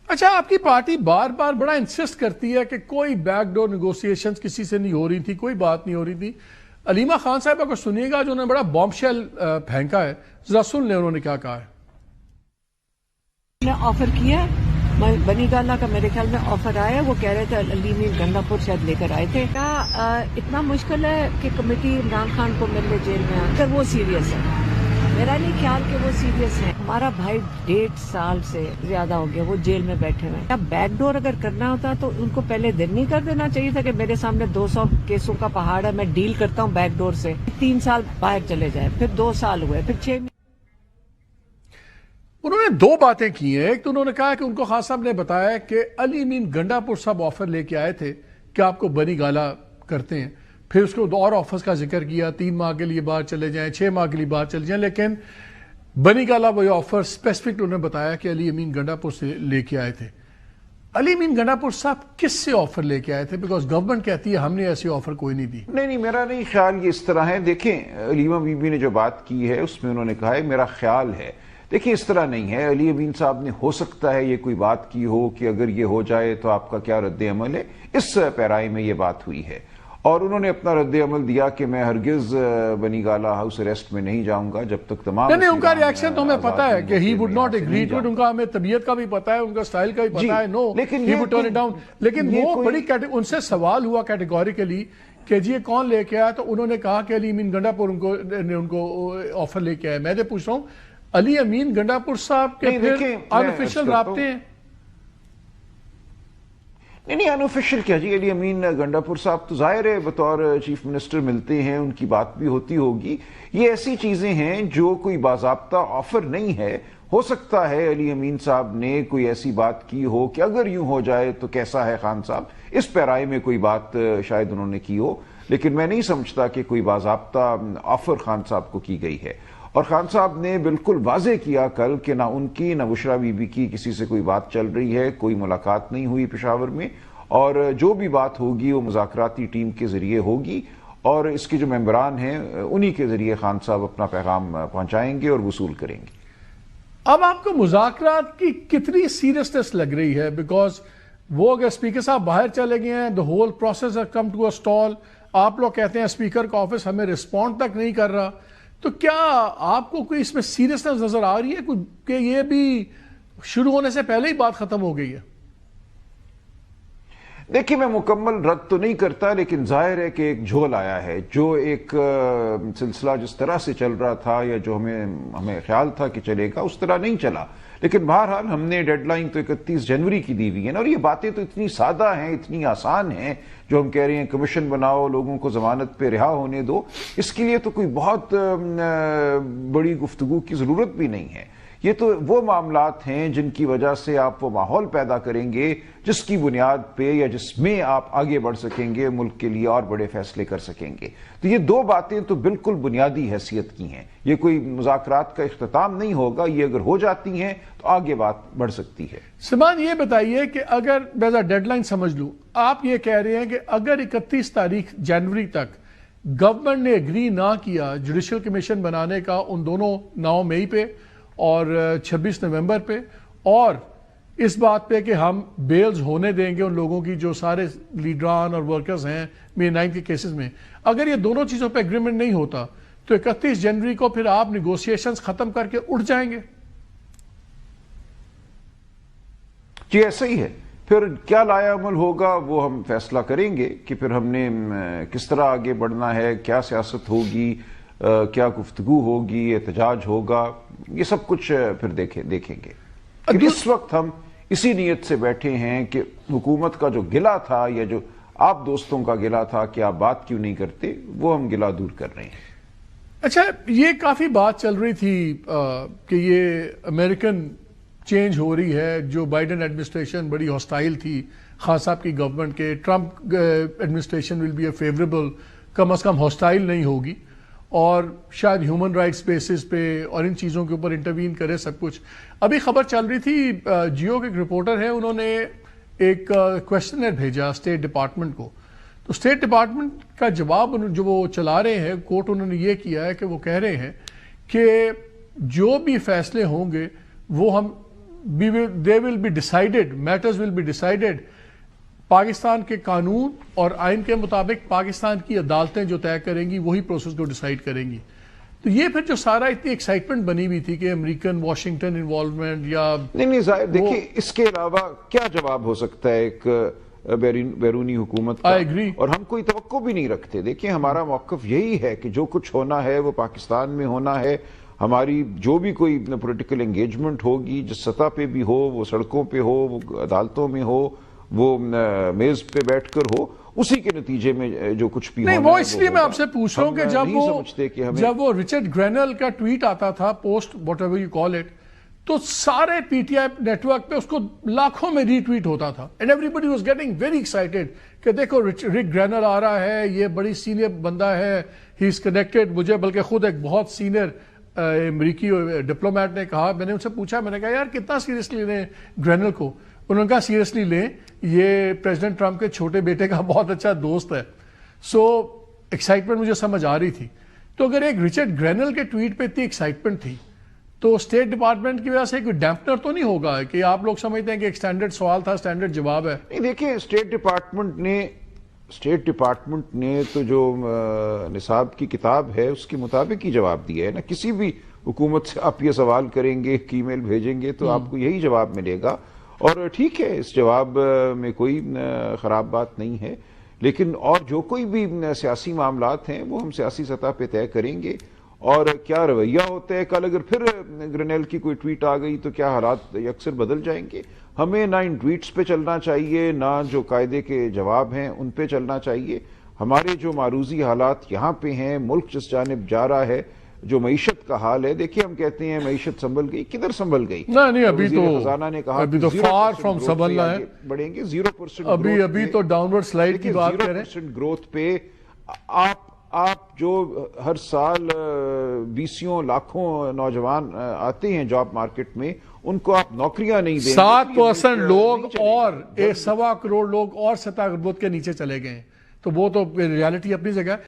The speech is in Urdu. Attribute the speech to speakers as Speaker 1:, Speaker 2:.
Speaker 1: اچھا، آپ کی پارٹی بار بار بڑا انسسٹ کرتی ہے کہ کوئی بیک ڈور نیگوسیشنز کسی سے نہیں ہو رہی تھی، کوئی بات نہیں ہو رہی تھی. علیمہ خان صاحبہ کو سنیے گا جو انہوں نے بڑا بام شیل پھینکا ہے، ذرا سن لیں انہوں نے کیا کہا ہے.
Speaker 2: نے آفر کیا بنی گالا کا، میرے خیال میں آفر آیا، وہ کہہ رہے تھے علی میر گنگا پور شاید لے کر آئے تھے. کیا اتنا مشکل ہے کہ کمیٹی عمران خان کو مل لے جیل میں؟ اگر وہ سیریس ہے، میرا نہیں خیال کہ وہ سیریس ہے. ہمارا بھائی 1.5 سال سے زیادہ ہو گیا وہ جیل میں بیٹھے ہوئے. اب بیک ڈور اگر کرنا ہوتا تو ان کو پہلے دن نہیں کر دینا چاہیے تھا کہ میرے سامنے 200 کیسوں کا پہاڑ ہے، میں ڈیل کرتا ہوں بیک ڈور سے. 3 سال باہر چلے جائے، پھر 2 سال ہوئے، پھر 6 مہینے.
Speaker 1: انہوں نے 2 باتیں کی ہیں. ایک تو انہوں نے کہا کہ ان کو خان صاحب نے بتایا کہ علی امین گنڈا پور صاحب آفر لے کے آئے تھے کہ آپ کو بنی گالا کرتے ہیں. پھر اس کو اور آفرز کا ذکر کیا، 3 ماہ کے لیے باہر چلے جائیں، 6 ماہ کے لیے باہر چلے جائیں. لیکن بنی گالا وہ آفر اسپیسیفک انہوں نے بتایا کہ علی امین گنڈا پور سے لے کے آئے تھے. علی امین گنڈا پور صاحب کس سے آفر لے کے آئے تھے؟ بیکاز گورنمنٹ کہتی ہے ہم نے ایسی آفر کوئی نہیں دی.
Speaker 3: نہیں، میرا نہیں خیال یہ اس طرح ہے. دیکھیں، علیمہ بی بی نے جو بات کی ہے اس میں انہوں نے کہا ہے میرا خیال ہے. دیکھیں، اس طرح نہیں ہے. علی امین صاحب نے ہو سکتا ہے یہ کوئی بات کی ہو کہ اگر یہ ہو جائے تو آپ کا کیا رد عمل ہے، اس پیرائی میں یہ بات ہوئی ہے. اور انہوں نے اپنا رد عمل دیا کہ میں ہرگز بنی گالا ہاؤس اریسٹ میں نہیں جاؤں گا جب تک تمام
Speaker 1: نہیں، ان کا ریاکشن تو ہمیں پتا ہے کہ he would not agree to it. ان کا ہمیں طبیعت کا بھی پتا ہے، ان کا سٹائل کا بھی پتا ہے. No he would turn it down. لیکن وہ بڑی ان سے سوال ہوا کیٹیگوریکلی کہ جی یہ کون لے کے آیا، تو انہوں نے کہا کہ علی امین گنڈا پور ان کو آفر لے کے آیا. میں پوچھ رہا ہوں علی امین گنڈا پور صاحب کے پھر انآفیشیل رابطے ہیں؟
Speaker 3: نہیں، انآفیشیل کیا جی. علی امین گنڈا پور صاحب تو ظاہر ہے بطور چیف منسٹر ملتے ہیں، ان کی بات بھی ہوتی ہوگی. یہ ایسی چیزیں ہیں جو کوئی باضابطہ آفر نہیں ہے. ہو سکتا ہے علی امین صاحب نے کوئی ایسی بات کی ہو کہ اگر یوں ہو جائے تو کیسا ہے خان صاحب، اس پیرائی میں کوئی بات شاید انہوں نے کی ہو. لیکن میں نہیں سمجھتا کہ کوئی باضابطہ آفر خان صاحب کو کی گئی ہے. اور خان صاحب نے بالکل واضح کیا کل کہ نہ ان کی نہ بشرا بی بی کی کسی سے کوئی بات چل رہی ہے، کوئی ملاقات نہیں ہوئی پشاور میں، اور جو بھی بات ہوگی وہ مذاکراتی ٹیم کے ذریعے ہوگی، اور اس کے جو ممبران ہیں انہی کے ذریعے خان صاحب اپنا پیغام پہنچائیں گے اور وصول کریں گے.
Speaker 1: اب آپ کو مذاکرات کی کتنی سیریسنس لگ رہی ہے؟ بیکاز وہ اگر اسپیکر صاحب باہر چلے گئے ہیں، the whole process has come to a stall. آپ لوگ کہتے ہیں اسپیکر کا آفس ہمیں رسپونڈ تک نہیں کر رہا. تو کیا آپ کو کوئی اس میں سیریسنس نظر آ رہی ہے کہ یہ بھی شروع ہونے سے پہلے ہی بات ختم ہو گئی ہے؟
Speaker 3: دیکھیں، میں مکمل رد تو نہیں کرتا، لیکن ظاہر ہے کہ ایک جھول آیا ہے. جو ایک سلسلہ جس طرح سے چل رہا تھا یا جو ہمیں خیال تھا کہ چلے گا اس طرح نہیں چلا. لیکن بہرحال ہم نے ڈیڈ لائن تو 31 جنوری کی دی ہوئی ہے. اور یہ باتیں تو اتنی سادہ ہیں، اتنی آسان ہیں، جو ہم کہہ رہے ہیں کمیشن بناؤ، لوگوں کو ضمانت پہ رہا ہونے دو. اس کے لیے تو کوئی بہت بڑی گفتگو کی ضرورت بھی نہیں ہے. یہ تو وہ معاملات ہیں جن کی وجہ سے آپ وہ ماحول پیدا کریں گے جس کی بنیاد پہ یا جس میں آپ آگے بڑھ سکیں گے، ملک کے لیے اور بڑے فیصلے کر سکیں گے. تو یہ 2 باتیں تو بالکل بنیادی حیثیت کی ہیں. یہ کوئی مذاکرات کا اختتام نہیں ہوگا. یہ اگر ہو جاتی ہیں تو آگے بات بڑھ سکتی ہے.
Speaker 1: سمان، یہ بتائیے کہ اگر بیزا ڈیڈ لائن سمجھ لوں، آپ یہ کہہ رہے ہیں کہ اگر 31 تاریخ جنوری تک گورنمنٹ نے اگری نہ کیا جوڈیشل کمیشن بنانے کا ان دونوں 9 مئی پہ اور 26 نومبر پہ، اور اس بات پہ کہ ہم بیلز ہونے دیں گے ان لوگوں کی جو سارے لیڈران اور ورکرز ہیں مے 9 کے کیسز میں، اگر یہ دونوں چیزوں پہ اگریمنٹ نہیں ہوتا تو 31 جنوری کو پھر آپ نیگوسیشنز ختم کر کے اٹھ جائیں گے؟
Speaker 3: جی ایسا ہی ہے. پھر کیا لایا عمل ہوگا وہ ہم فیصلہ کریں گے کہ پھر ہم نے کس طرح آگے بڑھنا ہے، کیا سیاست ہوگی، کیا گفتگو ہوگی، احتجاج ہوگا. یہ سب کچھ پھر دیکھیں گے. اس وقت ہم اسی نیت سے بیٹھے ہیں کہ حکومت کا جو گلہ تھا یا جو آپ دوستوں کا گلہ تھا کہ آپ بات کیوں نہیں کرتے، وہ ہم گلہ دور کر رہے ہیں.
Speaker 1: اچھا، یہ کافی بات چل رہی تھی کہ یہ امریکن چینج ہو رہی ہے، جو بائیڈن ایڈمنسٹریشن بڑی ہاسٹائل تھی خان صاحب کی گورنمنٹ کے، Trump administration will be a favourable, کم از کم ہاسٹائل نہیں ہوگی، اور شاید ہیومن رائٹس بیسس پہ اور ان چیزوں کے اوپر انٹروین کرے سب کچھ. ابھی خبر چل رہی تھی، جیو کے ایک رپورٹر ہے، انہوں نے ایک کویسچنر بھیجا اسٹیٹ ڈپارٹمنٹ کو. تو اسٹیٹ ڈپارٹمنٹ کا جواب جو وہ چلا رہے ہیں کوٹ، انہوں نے یہ کیا ہے کہ وہ کہہ رہے ہیں کہ جو بھی فیصلے ہوں گے وہ ہم they will be decided, matters will be decided Pakistan کے قانون اور آئین کے مطابق پاکستان کی عدالتیں جو طے کریں گی وہی پروسیس کو ڈیسائیڈ کریں گی. تو یہ پھر جو سارا اتنی ایکسائٹمنٹ بنی ہوئی تھی کہ امریکن واشنگٹن انوالومنٹ یا
Speaker 3: نہیں ظاہر دیکھیے اس کے علاوہ کیا جواب ہو سکتا ہے ایک بیرونی حکومت کا, اور ہم کوئی توقع بھی نہیں رکھتے. دیکھیں ہمارا موقف یہی ہے کہ جو کچھ ہونا ہے وہ پاکستان میں ہونا ہے. ہماری جو بھی کوئی پولیٹیکل انگیجمنٹ ہوگی جس سطح پہ بھی ہو, وہ سڑکوں پہ ہو, وہ عدالتوں میں ہو, وہ میز پہ بیٹھ کر ہو, اسی کے نتیجے میں جو کچھ بھی
Speaker 1: نہیں, وہ اس لیے میں آپ سے پوچھ رہا ہوں کہ جب وہ رچرڈ گرینل کا ٹویٹ آتا تھا post whatever you call it, تو سارے P T I network پہ اس کو لاکھوں میں ری ٹویٹ ہوتا تھا and everybody was getting very excited کہ دیکھو رک گرینل آ رہا ہے, یہ بڑی سینئر بندہ ہے, ہی از کنیکٹڈ. مجھے بلکہ خود ایک بہت سینئر امریکی ڈپلومیٹ نے کہا, میں نے ان سے پوچھا, میں نے کہا یار کتنا سیریسلی لیں گرینل کو؟ انہوں نے کہا سیریسلی لیں, یہ پریزیڈنٹ ٹرمپ کے چھوٹے بیٹے کا بہت اچھا دوست ہے. سو ایکسائٹمنٹ مجھے سمجھ آ رہی تھی. تو اگر ایک رچرڈ گرینل کے ٹویٹ پہ اتنی ایکسائٹمنٹ تھی تو اسٹیٹ ڈپارٹمنٹ کی وجہ سے کوئی ڈیمپنر تو نہیں ہوگا کہ آپ لوگ سمجھتے ہیں کہ ایک اسٹینڈرڈ سوال تھا, اسٹینڈرڈ جواب ہے؟
Speaker 3: نہیں دیکھیں اسٹیٹ ڈپارٹمنٹ نے تو جو نصاب کی کتاب ہے اس کے مطابق ہی جواب دیا ہے نا. کسی بھی حکومت سے آپ یہ سوال کریں گے, ای میل بھیجیں گے تو آپ کو یہی جواب ملے گا. اور ٹھیک ہے, اس جواب میں کوئی خراب بات نہیں ہے, لیکن اور جو کوئی بھی سیاسی معاملات ہیں وہ ہم سیاسی سطح پہ طے کریں گے. اور کیا رویہ ہوتا ہے, کل اگر پھر گرینل کی کوئی ٹویٹ آ گئی تو کیا حالات اکثر بدل جائیں گے. ہمیں نہ ان ٹویٹس پہ چلنا چاہیے, نہ جو قاعدے کے جواب ہیں ان پہ چلنا چاہیے. ہمارے جو معروضی حالات یہاں پہ ہیں, ملک جس جانب جا رہا ہے, جو معیشت کا حال ہے, دیکھیے ہم کہتے ہیں معیشت سنبھل گئی, کدھر سنبھل گئی؟
Speaker 1: نہیں, ابھی تو
Speaker 3: خزانہ نے کہا
Speaker 1: ابھی تو فار فرام سنبھلنا ہے,
Speaker 3: بڑھیں گے 0%.
Speaker 1: ابھی تو ڈاؤن ورڈ سلائڈ کی بات کر رہے ہیں.
Speaker 3: 0% گروتھ پہ آپ جو ہر سال 20 لاکھوں نوجوان آتے ہیں جاب مارکیٹ میں, ان کو آپ نوکریاں نہیں دیں,
Speaker 1: 7% لوگ اور 1.25 کروڑ لوگ اور سطح غربت کے نیچے چلے گئے ہیں. تو وہ تو ریالٹی اپنی جگہ.